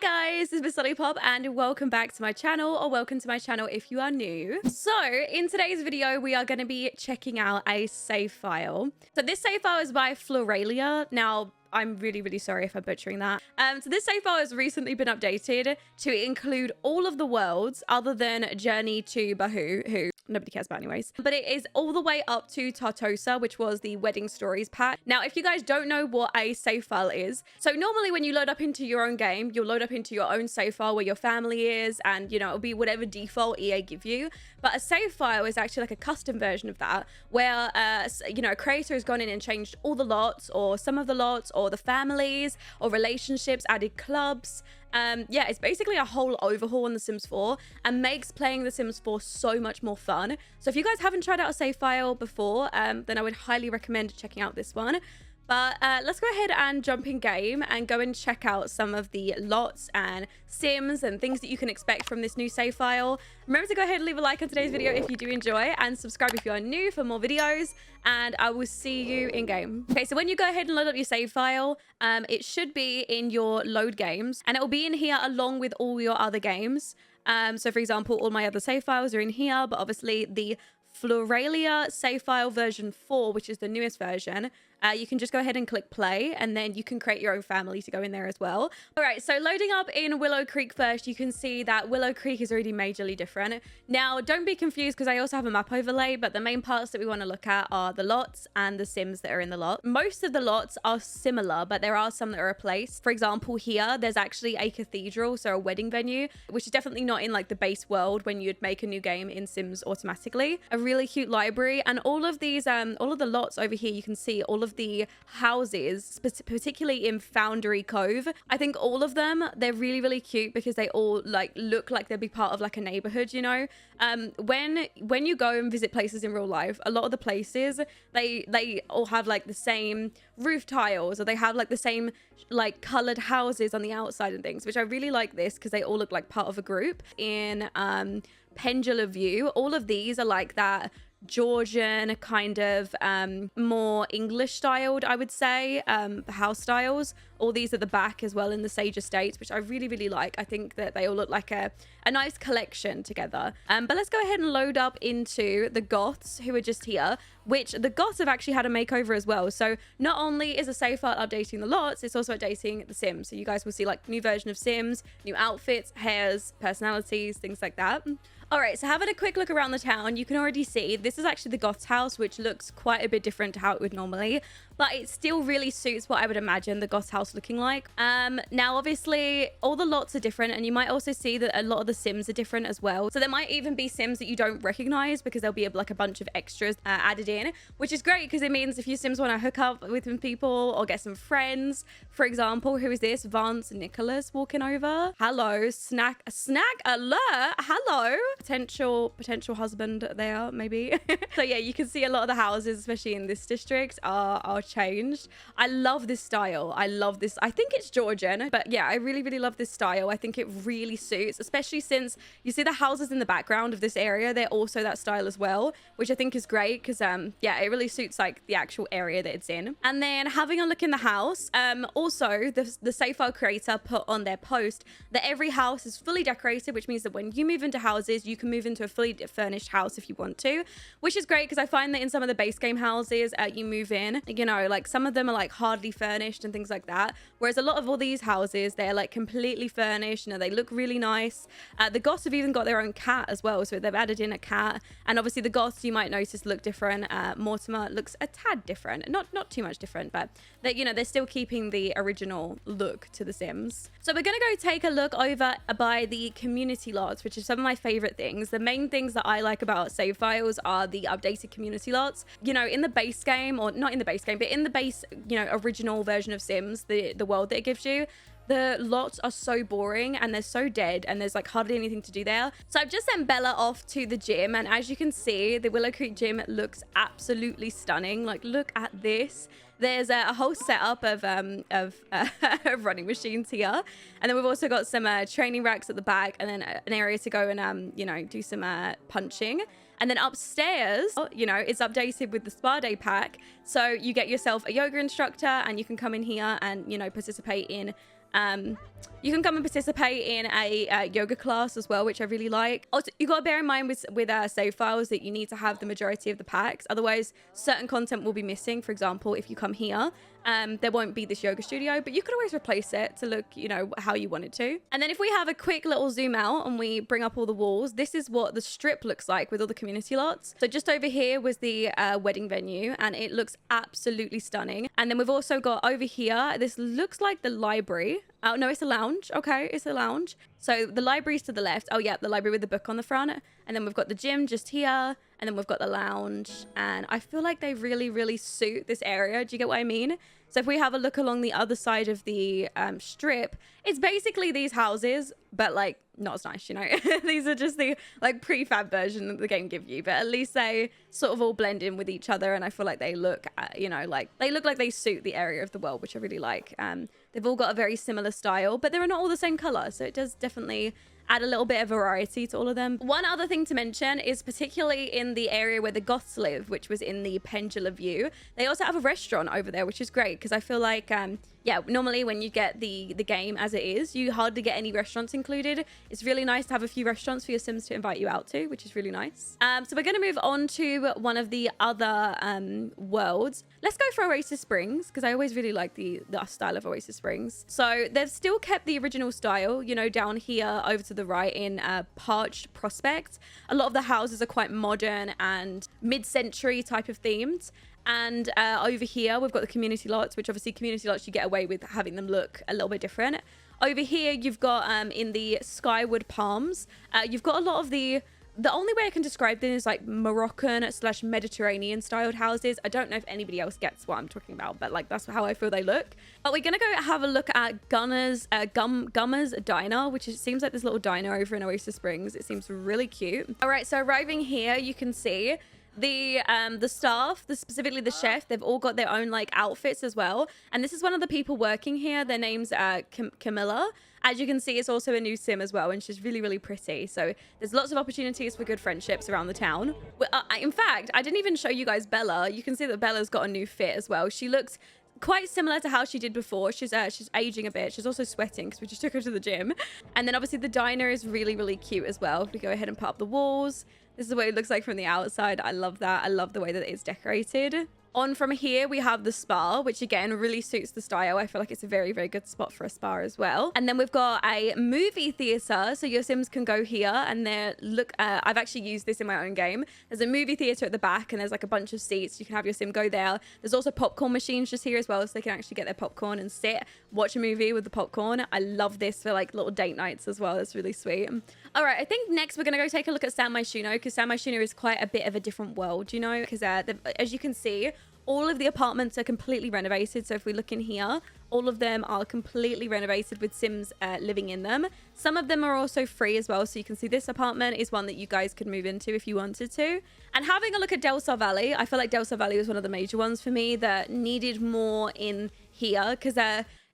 guys, this is Miss Lollipop and welcome back to my channel, or welcome to my channel if you are new. So in today's video we are going to be checking out a save file. So this save file is by Floralia. Now I'm really sorry if I'm butchering that. So this save file has recently been updated to include all of the worlds other than Journey to Bahu, who nobody cares about anyways. But it is all the way up to Tortosa, which was the Wedding Stories pack. Now, if you guys don't know what a save file is, so normally when you load up into your own game, you'll load up into your own save file where your family is, and you know, it'll be whatever default EA give you. But a save file is actually like a custom version of that, where you know, a creator has gone in and changed all the lots, or some of the lots, or the families, or relationships, added clubs. Yeah, it's basically a whole overhaul on The Sims 4 and makes playing The Sims 4 so much more fun. So if you guys haven't tried out a save file before, then I would highly recommend checking out this one. But let's go ahead and jump in game and go and check out some of the lots and sims and things that you can expect from this new save file. Remember to go ahead and leave a like on today's video if you do enjoy, and subscribe if you are new for more videos, and I will see you in game. Okay, so when you go ahead and load up your save file, it should be in your load games, and it will be in here along with all your other games. So for example, all my other save files are in here, but obviously the Floralia save file version 4, which is the newest version, you can just go ahead and click play, and then you can create your own family to go in there as well. All right, so loading up in Willow Creek first, you can see that Willow Creek is already majorly different. Now, don't be confused because I also have a map overlay, but the main parts that we want to look at are the lots and the sims that are in the lot. Most of the lots are similar, but there are some that are replaced. For example, here, there's actually a cathedral, so a wedding venue, which is definitely not in like the base world when you'd make a new game in Sims automatically. A really cute library, and all of these, all of the lots over here, you can see all of the houses, particularly in Foundry Cove. I think all of them, they're really cute because they all like look like they'd be part of like a neighborhood, you know. When you go and visit places in real life, a lot of the places they all have like the same roof tiles, or they have like the same like colored houses on the outside and things, which I really like this because they all look like part of a group. In Pendulum View, all of these are like that Georgian kind of more English styled, I would say, house styles. All these at the back as well in the Sage Estates, which I really like. I think that they all look like a nice collection together. But let's go ahead and load up into the Goths who are just here, which the Goths have actually had a makeover as well. So not only is a save file updating the lots, it's also updating the Sims. So you guys will see like new version of Sims, new outfits, hairs, personalities, things like that. All right, so having a quick look around the town, you can already see this is actually the Goth's house, which looks quite a bit different to how it would normally, but it still really suits what I would imagine the Goth's house looking like. Now, obviously, all the lots are different, and you might also see that a lot of the Sims are different as well. So there might even be Sims that you don't recognize because there'll be like a bunch of extras added in, which is great because it means if you Sims want to hook up with some people or get some friends, for example, who is this? Vance Nicholas walking over. Hello, snack alert. Hello. Potential husband there, maybe. So yeah, you can see a lot of the houses, especially in this district, are changed. I love this style. I love this. I think it's Georgian, but yeah, I really love this style. I think it really suits, especially since you see the houses in the background of this area. They're also that style as well, which I think is great because yeah, it really suits like the actual area that it's in. And then having a look in the house, also the save file creator put on their post that every house is fully decorated, which means that when you move into houses, you can move into a fully furnished house if you want to, which is great because I find that in some of the base game houses you move in, you know, like some of them are like hardly furnished and things like that, whereas a lot of all these houses, they're like completely furnished, you know, they look really nice. The Goths have even got their own cat as well, so they've added in a cat. And obviously the Goths, you might notice, look different. Mortimer looks a tad different, not too much different, but that, you know, they're still keeping the original look to the Sims. So we're gonna go take a look over by the community lots, which is some of my favorite things. The main things that I like about save files are the updated community lots. You know, in the base game, or not in the base game, but in the base, you know, original version of Sims, the world that it gives you, the lots are so boring and they're so dead and there's like hardly anything to do there. So I've just sent Bella off to the gym, and as you can see, the Willow Creek gym looks absolutely stunning. Like, look at this. There's a whole setup of running machines here, and then we've also got some training racks at the back, and then an area to go and you know, do some punching. And then upstairs, you know, it's updated with the spa day pack, so you get yourself a yoga instructor and you can come in here and, you know, participate in You can come and participate in a yoga class as well, which I really like. Also, you got to bear in mind with save files that you need to have the majority of the packs. Otherwise, certain content will be missing. For example, if you come here, there won't be this yoga studio, but you could always replace it to look, you know, how you want it to. And then if we have a quick little zoom out and we bring up all the walls, this is what the strip looks like with all the community lots. So just over here was the wedding venue, and it looks absolutely stunning. And then we've also got over here, this looks like the library. Oh, no, it's a lounge. Okay, it's a lounge. So the library's to the left. Oh, yeah, the library with the book on the front. And then we've got the gym just here. And then we've got the lounge. And I feel like they really, really suit this area. Do you get what I mean? So if we have a look along the other side of the strip, it's basically these houses, but like not as nice, you know. These are just the like prefab version that the game give you, but at least they sort of all blend in with each other. And I feel like they look, you know, like they look like they suit the area of the world, which I really like. They've all got a very similar style, but they're not all the same color. So it does definitely add a little bit of variety to all of them. One other thing to mention is particularly in the area where the goths live, which was in the Pendula View, they also have a restaurant over there, which is great because I feel like yeah, normally when you get the game as it is, you hardly get any restaurants included. It's really nice to have a few restaurants for your Sims to invite you out to, which is really nice. So we're going to move on to one of the other worlds. Let's go for Oasis Springs because I always really like the style of Oasis Springs. So they've still kept the original style, you know, down here over to the right in Parched Prospect. A lot of the houses are quite modern and mid-century type of themed. And over here, we've got the community lots, which obviously community lots, you get away with having them look a little bit different. Over here, you've got in the Skyward Palms, you've got a lot of the only way I can describe them is like Moroccan / Mediterranean styled houses. I don't know if anybody else gets what I'm talking about, but like that's how I feel they look. But we're going to go have a look at Gummer's Diner, which seems like this little diner over in Oasis Springs. It seems really cute. All right, so arriving here, you can see the staff, specifically the chef, they've all got their own like outfits as well. And this is one of the people working here. Their name's Camilla. As you can see, it's also a new sim as well, and she's really, really pretty. So there's lots of opportunities for good friendships around the town. In fact, I didn't even show you guys Bella. You can see that Bella's got a new fit as well. She looks quite similar to how she did before. She's aging a bit. She's also sweating because we just took her to the gym. And then obviously the diner is really, really cute as well. If we go ahead and put up the walls, this is what it looks like from the outside. I love that. I love the way that it's decorated. On from here, we have the spa, which again really suits the style. I feel like it's a very, very good spot for a spa as well. And then we've got a movie theater, so your Sims can go here and there. Look, I've actually used this in my own game. There's a movie theater at the back, and there's like a bunch of seats. You can have your Sim go there. There's also popcorn machines just here as well, so they can actually get their popcorn and sit, watch a movie with the popcorn. I love this for like little date nights as well. It's really sweet. All right, I think next we're gonna go take a look at San Myshuno, because San Myshuno is quite a bit of a different world, you know, because as you can see, all of the apartments are completely renovated. So if we look in here, all of them are completely renovated with Sims living in them. Some of them are also free as well. So you can see this apartment is one that you guys could move into if you wanted to. And having a look at Del Sol Valley, I feel like Del Sol Valley was one of the major ones for me that needed more in here, because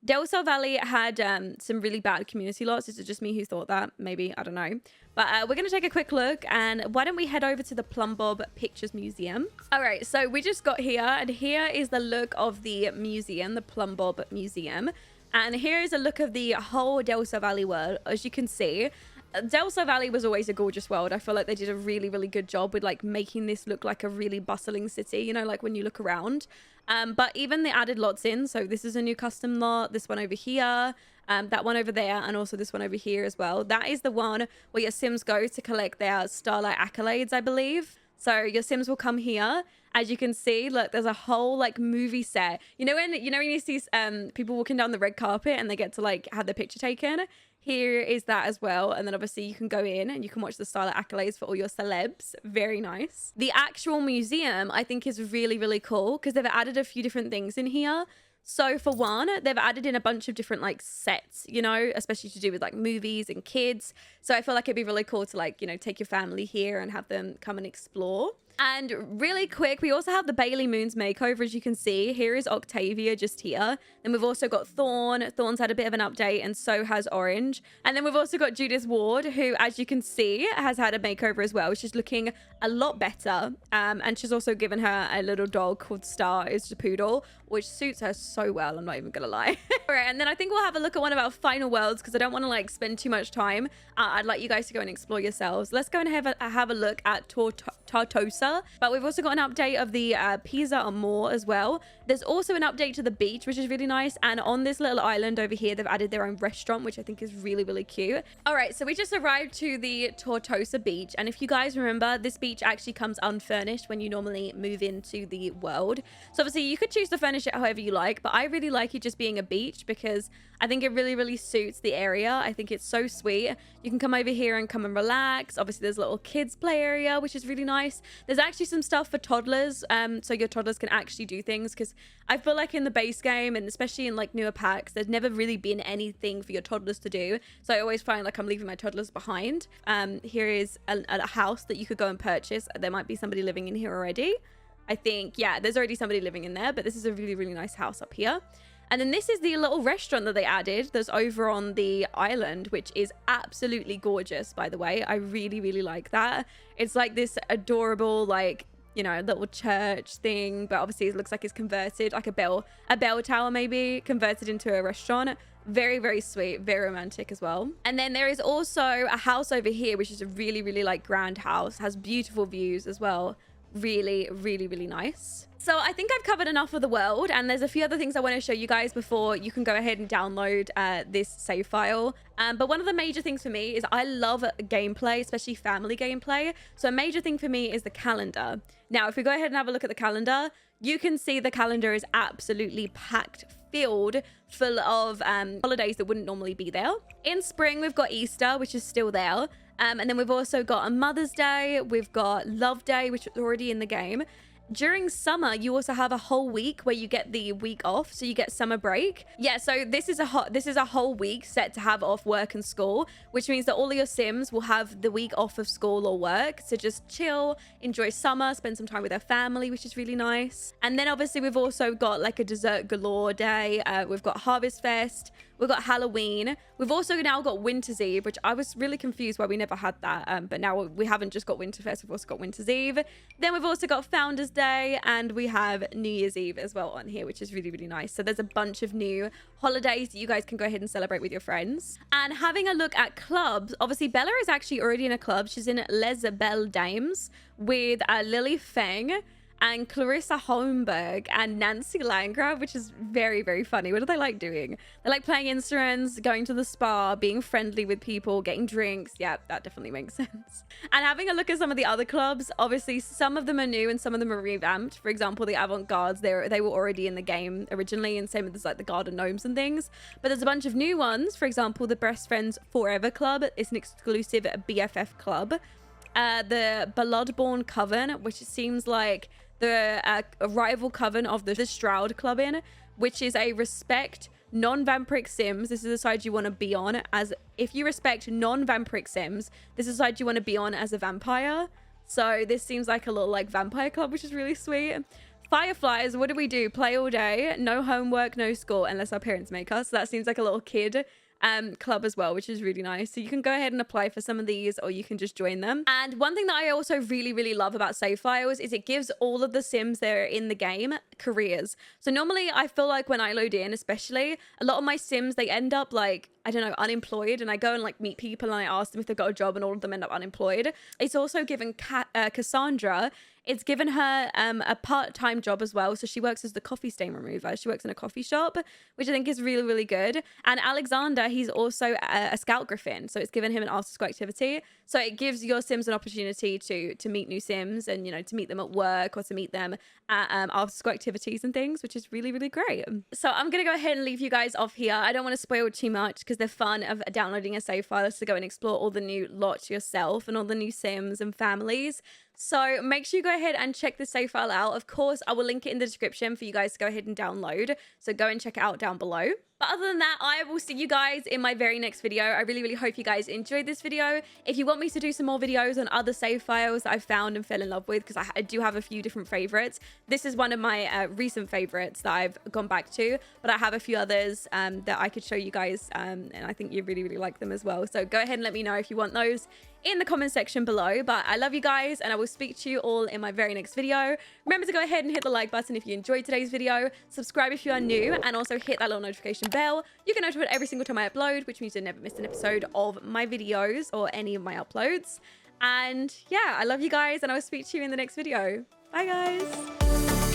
Del Sol Valley had some really bad community lots. Is it just me who thought that? Maybe, I don't know. But we're going to take a quick look, and why don't we head over to the Plumbob Pictures Museum. All right, so we just got here, and here is the look of the museum, the Plumbob Museum. And here is a look of the whole Del Sol Valley world. As you can see, Del Sol Valley was always a gorgeous world. I feel like they did a really, really good job with like making this look like a really bustling city, you know, like when you look around. But even they added lots in. So this is a new custom lot, this one over here, that one over there, and also this one over here as well. That is the one where your Sims go to collect their Starlight accolades, I believe. So your Sims will come here. As you can see, look, there's a whole like movie set. You know when you see people walking down the red carpet and they get to like have their picture taken? Here is that as well. And then obviously you can go in and you can watch the Starlight accolades for all your celebs. Very nice. The actual museum, I think, is really, really cool because they've added a few different things in here. So for one, they've added in a bunch of different like sets, you know, especially to do with like movies and kids. So I feel like it'd be really cool to like, you know, take your family here and have them come and explore. And really quick, we also have the Bailey Moon's makeover, as you can see. Here is Octavia just here. Then we've also got Thorn. Thorn's had a bit of an update, and so has Orange. And then we've also got Judith Ward, who, as you can see, has had a makeover as well. She's looking a lot better. And she's also given her a little dog called Star. It's a poodle, which suits her so well. I'm not even gonna lie. All right, and then I think we'll have a look at one of our final worlds because I don't want to like spend too much time. I'd like you guys to go and explore yourselves. Let's go and have a look at Tortosa. But we've also got an update of the Pisa Amor as well. There's also an update to the beach, which is really nice. And on this little island over here, they've added their own restaurant, which I think is really, really cute. All right, so we just arrived to the Tortosa beach. And if you guys remember, this beach actually comes unfurnished when you normally move into the world. So obviously you could choose to furnish it however you like, but I really like it just being a beach because I think it really, really suits the area. I think it's so sweet. You can come over here and come and relax. Obviously, there's a little kids play area, which is really nice. There's actually some stuff for toddlers, so your toddlers can actually do things, because I feel like in the base game, and especially in like newer packs, there's never really been anything for your toddlers to do. So I always find like I'm leaving my toddlers behind. Here is a house that you could go and purchase. There might be somebody living in here already. I think, yeah, there's already somebody living in there, but this is a really, really nice house up here. And then this is the little restaurant that they added that's over on the island, which is absolutely gorgeous, by the way. I really, really like that. It's like this adorable, like, you know, little church thing, but obviously it looks like it's converted, like a bell tower maybe, converted into a restaurant. Very, very sweet, very romantic as well. And then there is also a house over here, which is a really, really like grand house, has beautiful views as well. Really, really, really nice. So I think I've covered enough of the world, and there's a few other things I want to show you guys before you can go ahead and download this save file. But one of the major things for me is I love gameplay, especially family gameplay. So a major thing for me is the calendar. Now, if we go ahead and have a look at the calendar, you can see the calendar is absolutely packed, filled full of holidays that wouldn't normally be there. In spring, we've got Easter, which is still there. And then we've also got a Mother's Day. We've got Love Day, which is already in the game. During summer, you also have a whole week where you get the week off, so you get summer break. Yeah, so this is a whole week set to have off work and school, which means that all of your Sims will have the week off of school or work. So just chill, enjoy summer, spend some time with their family, which is really nice. And then obviously we've also got like a dessert galore day. We've got Harvest Fest. We've got Halloween. We've also now got Winter's Eve, which I was really confused why we never had that. But now we haven't just got Winterfest, we've also got Winter's Eve. Then we've also got Founders Day, and we have New Year's Eve as well on here, which is really, really nice. So there's a bunch of new holidays that you guys can go ahead and celebrate with your friends. And having a look at clubs, obviously Bella is actually already in a club. She's in Les Belles Dames with Lily Feng and Clarissa Holmberg and Nancy Landgraf, which is very, very funny. What do they like doing? They like playing instruments, going to the spa, being friendly with people, getting drinks. Yeah, that definitely makes sense. And having a look at some of the other clubs, obviously some of them are new and some of them are revamped. For example, the Avant-Gardes, they were already in the game originally, and same with like the Garden Gnomes and things. But there's a bunch of new ones. For example, the Best Friends Forever Club is an exclusive BFF club. The Bloodborne Coven, which seems like the rival coven of the Stroud Club in, which is a respect non-vampiric Sims. This is the side you want to be on. As if you respect non-vampiric Sims, this is the side you want to be on as a vampire. So this seems like a little like vampire club, which is really sweet. Fireflies, what do we do? Play all day, no homework, no school, unless our parents make us. So that seems like a little kid club as well, which is really nice. So you can go ahead and apply for some of these, or you can just join them. And one thing that I also really, really love about save files is it gives all of the Sims that are in the game careers. So normally I feel like when I load in, especially, a lot of my Sims, they end up like, I don't know, unemployed, and I go and like meet people and I ask them if they've got a job, and all of them end up unemployed. It's also given Cassandra, it's given her a part-time job as well. So she works as the coffee stain remover. She works in a coffee shop, which I think is really, really good. And Alexander, he's also a scout griffin. So it's given him an after-school activity. So it gives your Sims an opportunity to meet new Sims, and, you know, to meet them at work or to meet them at after-school activities and things, which is really, really great. So I'm going to go ahead and leave you guys off here. I don't want to spoil too much because the fun of downloading a save file is to go and explore all the new lots yourself and all the new Sims and families. So make sure you go ahead and check the save file out. Of course, I will link it in the description for you guys to go ahead and download. So go and check it out down below. But other than that, I will see you guys in my very next video. I really hope you guys enjoyed this video. If you want me to do some more videos on other save files that I found and fell in love with, because I do have a few different favorites. This is one of my recent favorites that I've gone back to, but I have a few others that I could show you guys, and I think you really like them as well. So go ahead and let me know if you want those in the comment section below. But I love you guys, and I will speak to you all in my very next video. Remember to go ahead and hit the like button if you enjoyed today's video, subscribe if you are new, and also hit that little notification bell. You get notified every single time I upload, which means you'll never miss an episode of my videos or any of my uploads. And yeah, I love you guys, and I will speak to you in the next video. Bye guys.